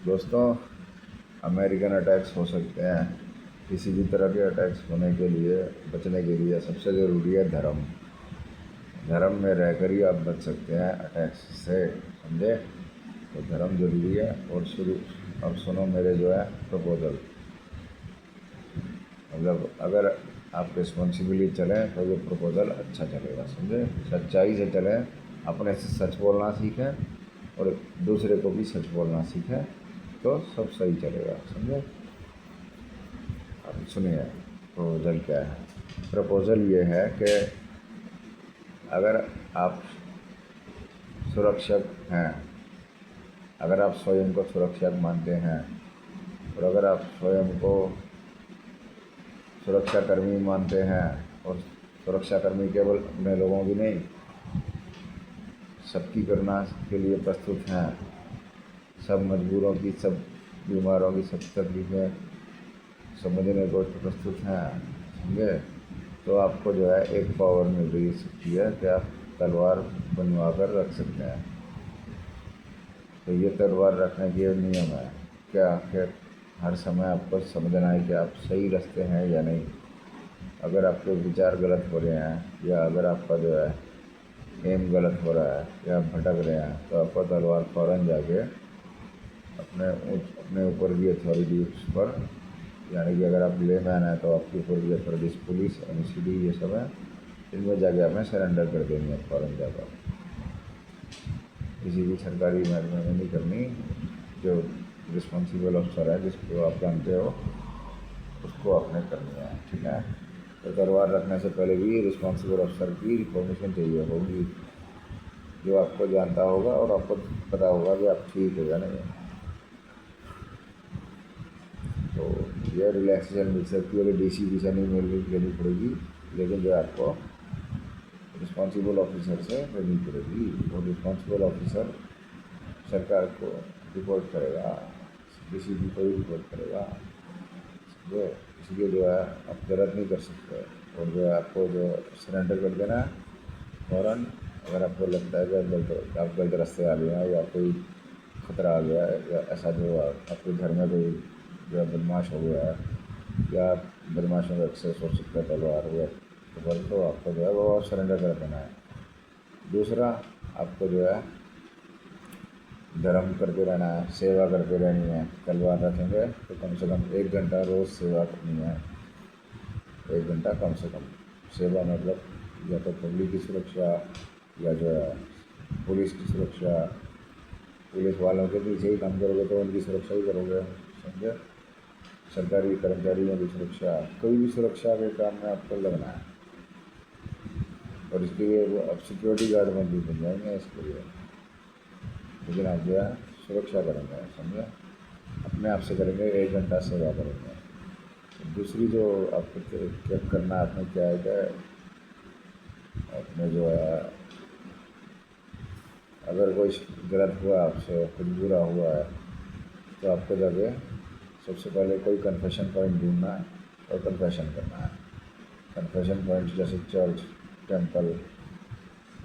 दोस्तों, American attacks हो सकते हैं। किसी भी तरह के अटैक्स होने के लिए, बचने के लिए सबसे ज़रूरी है धर्म। धर्म में रहकर ही आप बच सकते हैं अटैक्स से, समझे? तो धर्म ज़रूरी है। और शुरू अब सुनो मेरे जो है प्रपोज़ल। मतलब अगर आप रिस्पॉन्सिबली चलें तो ये प्रपोज़ल अच्छा चलेगा, समझे? सच्चाई से चलें, अपने से सच बोलना सीखें और दूसरे को भी सच बोलना सीखें, तो सब सही चलेगा, समझे? अब सुनिए प्रपोज़ल क्या है। प्रपोज़ल ये है कि अगर आप सुरक्षक हैं, अगर आप स्वयं को सुरक्षक मानते हैं और अगर आप स्वयं को सुरक्षाकर्मी मानते हैं और सुरक्षाकर्मी केवल अपने लोगों की नहीं, सबकी करना के लिए प्रस्तुत हैं, सब मजबूरों की, सब बीमारों की, सब तकलीफ़ें समझने को प्रस्तुत हैं, समझे? तो आपको जो है एक पावर मिल रही सकती है कि आप तलवार बनवा कर रख सकते हैं। तो ये तलवार रखने के नियम है क्या कि हर समय आपको समझना है कि आप सही रास्ते हैं या नहीं। अगर आपके विचार गलत हो रहे हैं या अगर आपका जो है एम गलत हो रहा है या आप भटक रहे हैं, तो आपका तलवार फ़ौरन जाके अपने ऊपर की अथॉरिटी पर, यानी कि अगर आप लेमैन हैं तो आपके ऊपर की अथॉरिटीज़ पुलिस, MCD, ये सब है, इनमें जाके आपने सरेंडर कर देनी है फ़ौरन जाकर। किसी भी सरकारी महकमे में नहीं करनी। जो रिस्पॉन्सिबल अफसर है जिसको आप जानते हो, उसको आपने करनी है, ठीक है? तो तलवार रखने से पहले भी रिस्पॉन्सिबल अफसर की परमिशन चाहिए होगी, जो आपको जानता होगा और आपको पता होगा कि आप ठीक है या नहीं। तो यह रिलैक्सेशन मिल सकती है कि DCP से नहीं लेनी पड़ेगी, लेकिन जो आपको रिस्पॉन्सिबल ऑफिसर से लेनी पड़ेगी। और रिस्पॉन्सिबल ऑफिसर सरकार को रिपोर्ट करेगा, DCP को ही रिपोर्ट करेगा, जो इसलिए जो है आप गलत नहीं कर सकते। और जो है आपको जो सरेंडर कर देना है फ़ौरन। अगर आपको लगता है कि आप गलत रास्ते आ गए हैं या कोई ख़तरा आ गया है या ऐसा जो आपके घर में कोई जो है बदमाश हो गया है या बदमाशों का एक्सेस हो सकता है तलवार हुआ, तो आपको जो है वो सरेंडर कर देना है। दूसरा, आपको जो है धर्म करते रहना है, सेवा करते रहनी है। तलवार रखेंगे तो कम से कम 1 घंटा रोज़ सेवा करनी है। 1 घंटा कम से कम सेवा, मतलब या तो पब्लिक की सुरक्षा या जो है पुलिस की सुरक्षा। पुलिस वालों के पीछे ही काम करोगे तो उनकी सुरक्षा ही करोगे, समझे? सरकारी कर्मचारियों की सुरक्षा, कोई भी सुरक्षा के काम में आपको लगना है। और इसके लिए वो अब सिक्योरिटी गार्ड में भी बन जाएंगे इसके लिए, लेकिन आप जो है सुरक्षा करेंगे, समझे? अपने आप से करेंगे, 1 घंटा सेवा करेंगे। दूसरी जो आपको क्या करना है, आपने क्या है कि अपने जो है अगर कोई गलत हुआ आपसे, कुछ बुरा हुआ है, तो आपको जाके सबसे पहले कोई कन्फेशन पॉइंट ढूंढना है और कन्फेशन करना है। कन्फेशन पॉइंट जैसे चर्च, टेंपल,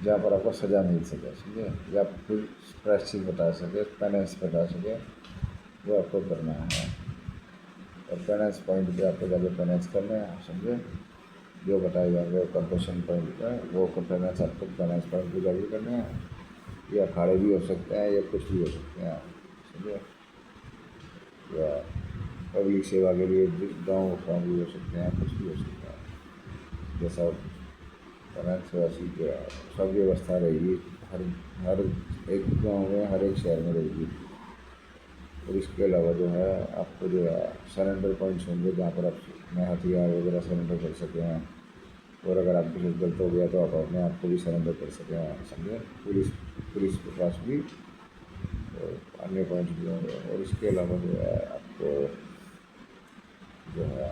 जहाँ पर आपको सज़ा मिल सके, समझे? या फिर प्रायश्चित बता सके, पेनेंस बता सके, वो आपको करना है। और पेनेंस पॉइंट पे आपको जाके पेनेंस करने हैं, समझे? जो बताए जाएंगे कन्फेशन पॉइंट पर, वो पेनेंस आपको पेनेंस पॉइंट पर जाके करने हैं। या अखाड़े भी हो सकते हैं या कुछ भी हो सकते हैं, समझे? या पब्लिक सेवा के लिए गाँव भी हो सकते हैं, कुछ भी हो सकता है। जैसा पेरेंट्स वैसी क्या सब व्यवस्था रहेगी, हर हर एक गांव में, हर एक शहर में रहेगी। और इसके अलावा जो है आपको जो है सरेंडर पॉइंट्स होंगे जहाँ पर आप अपने हथियार वगैरह सरेंडर कर सकें हैं। और अगर आपके साथ गलत हो गया तो आप अपने आप को भी सरेंडर कर सकें हैं, समझे? पुलिस के पास भी और अन्य पॉइंट्स भी होंगे। और इसके अलावा जो है आपको जो है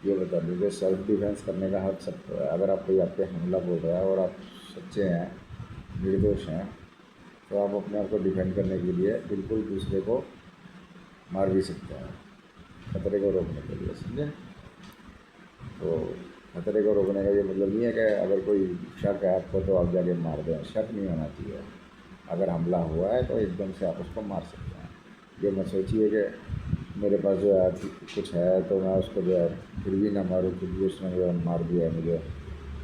ये बता दीजिए, सेल्फ डिफेंस करने का हक सबको है। अगर आप कोई आपके हमला बोल रहा है और आप सच्चे हैं, निर्दोष हैं, तो आप अपने आप को डिफेंड करने के लिए बिल्कुल दूसरे को मार भी सकते हैं, खतरे को रोकने के लिए, समझे? तो खतरे को रोकने का ये मतलब नहीं है कि अगर कोई शक है आपको तो आप जाके मार दें, शक नहीं होना चाहिए। अगर हमला हुआ है तो एकदम से आप उसको मार सकते हैं। ये मत सोचिए कि मेरे पास जो है कुछ है तो मैं उसको जो है फिर भी ना मारूँ, फिर भी उसने जो है मार दिया है मुझे,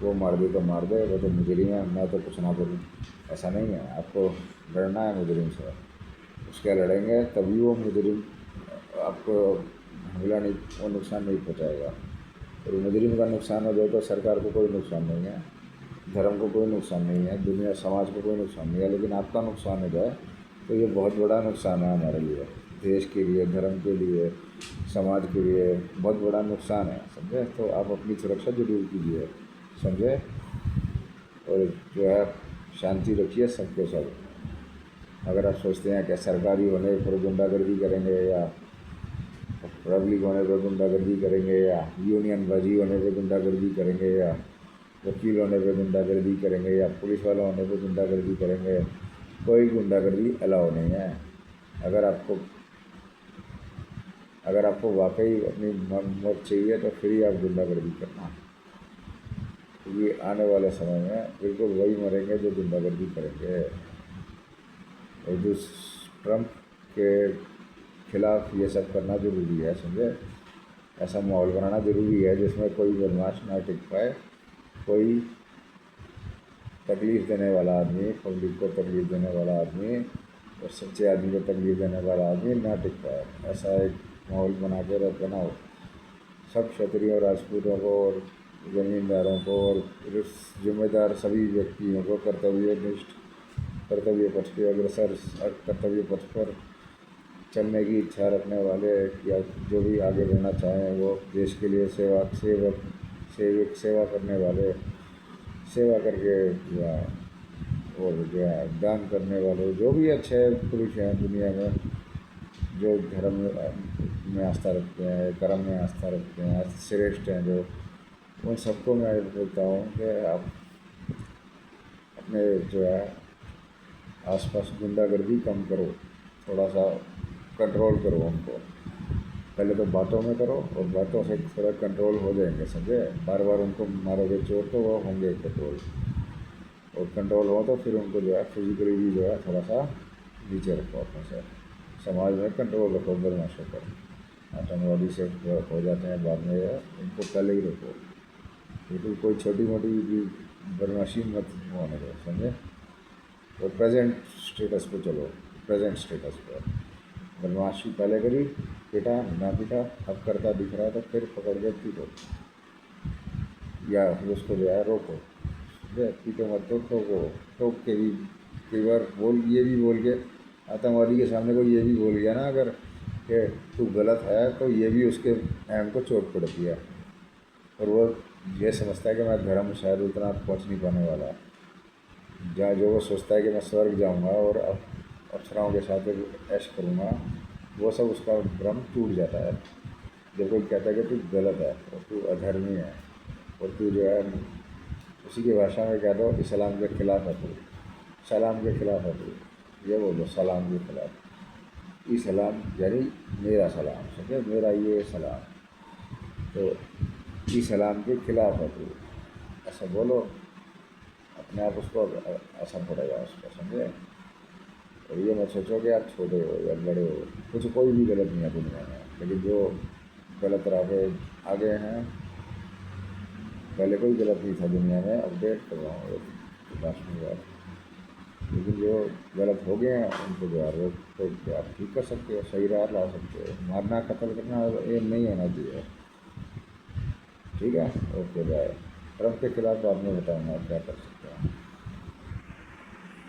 वो मार दे तो मार दे, वो तो मुजरिम है, मैं तो कुछ ना करूँ। ऐसा नहीं है, आपको लड़ना है मुजरिम से, उसके लड़ेंगे तभी वो मुजरिम आपको हमला नहीं, वो नुकसान नहीं पहुँचाएगा। और मुजरिम का नुकसान हो जाए तो सरकार को कोई नुकसान नहीं है, धर्म को कोई नुकसान नहीं है, दुनिया समाज को कोई नुकसान नहीं है। लेकिन आपका नुकसान हो जाए तो ये बहुत बड़ा नुकसान है हमारे लिए, देश के लिए, धर्म के लिए, समाज के लिए बहुत बड़ा नुकसान है, समझे। तो आप अपनी सुरक्षा जरूर कीजिए, समझे। और जो है शांति रखिए सबके सब। अगर आप सोचते हैं कि सरकारी होने पर गुंडागर्दी करेंगे या पब्लिक होने पर गुंडागर्दी करेंगे या यूनियनबाजी होने पर गुंडागर्दी करेंगे या वकील होने पर गुंडागर्दी करेंगे या पुलिस वाला होने पर गुंडागर्दी करेंगे, कोई गुंडागर्दी अलाउ नहीं है। अगर आपको वाकई अपनी मौत चाहिए तो फिर ही आप गुंडागर्दी करना, क्योंकि आने वाले समय में बिल्कुल वही मरेंगे जो गुंडागर्दी करेंगे। और जो ट्रंप के खिलाफ ये सब करना ज़रूरी है, समझे। ऐसा माहौल बनाना ज़रूरी है जिसमें कोई बदमाश ना टिक पाए, कोई तकलीफ़ देने वाला आदमी, पब्लिक को तकलीफ़ देने वाला आदमी और सच्चे आदमी को तकलीफ़ देने वाला आदमी ना टिक पाए। ऐसा एक माहौल बना के बनाओ। सब क्षत्रियों, राजपूतों को और ज़मींदारों को और जिम्मेदार सभी व्यक्तियों को कर्तव्यनिष्ठ, कर्तव्य पथ के अग्रसर, कर्तव्य पथ पर चलने की इच्छा रखने वाले या जो भी आगे बढ़ना चाहें, वो देश के लिए सेवा करने वाले, सेवा करके या और जो है दान करने वाले, जो भी अच्छे पुरुष हैं दुनिया में, जो धर्म में आस्था रखते हैं, कर्म में आस्था रखते हैं, श्रेष्ठ हैं जो, उन सबको मैं बोलता हूँ कि आप अपने जो है आसपास गुंडागर्दी कम करो, थोड़ा सा कंट्रोल करो उनको। पहले तो बातों में करो और बातों से थोड़ा कंट्रोल हो जाएंगे, समझे। बार बार उनको मारोगे चोर तो वो होंगे कंट्रोल, और कंट्रोल हो तो फिर उनको जो है फिजिकली भी जो है थोड़ा सा नीचे रखो अपने से। समाज में कंट्रोल रखो बदमाशों पर, आतंकवादी से हो जाते हैं बाद में, उनको पहले ही रखो। बिल्कुल कोई छोटी मोटी भी बदमाशी मत होने दो, समझे। और प्रेजेंट स्टेटस पे चलो, प्रेजेंट स्टेटस पर बदमाशी पहले करी, पिटा ना पिटा, अब करता दिख रहा है तो फिर पकड़ के पीटो या फिर उसको जो है रोको, पीटो मत तो ठोको। ठोक के भी कई बार ये भी बोल के आतंकवादी के सामने कोई ये भी बोल गया ना अगर कि तू गलत है, तो ये भी उसके अहम को चोट पड़ती है। और वो ये समझता है कि मैं धर्म शायद उतना पहुंच नहीं पाने वाला, जहाँ जो वो सोचता है कि मैं स्वर्ग जाऊंगा और अप्सराओं के साथ ऐश करूंगा, वो सब उसका भ्रम टूट जाता है जब कोई कहता है कि तू गलत है और तू अधर्मी है और तू जो है उसी की भाषा में कह दो इस्लाम के खिलाफ है, तू सलाम के खिलाफ है, तू ये बोलो सलाम के खिलाफ। इस्लाम यानी मेरा सलाम, समझे, मेरा ये सलाम, तो इस्लाम के खिलाफ है तू, ऐसा बोलो। अपने आप उसको असर पड़ेगा उसको, समझे। और ये मत सोचो कि आप छोटे हो या बड़े हो, कुछ कोई भी गलत नहीं है दुनिया में, लेकिन जो गलत राह पे आगे हैं, पहले कोई गलत नहीं था दुनिया में, अपडेट कर रहा हूँ लास्ट बार, लेकिन जो गलत हो गए हैं उनको जो है रोक टोक के आप ठीक कर सकते हो, सही राह ला सकते हो। मारना कत्ल करना ये नहीं होना चाहिए, ठीक है। Okay bye. ट्रंप के खिलाफ बाद में बताऊँगा आप क्या कर सकते हैं।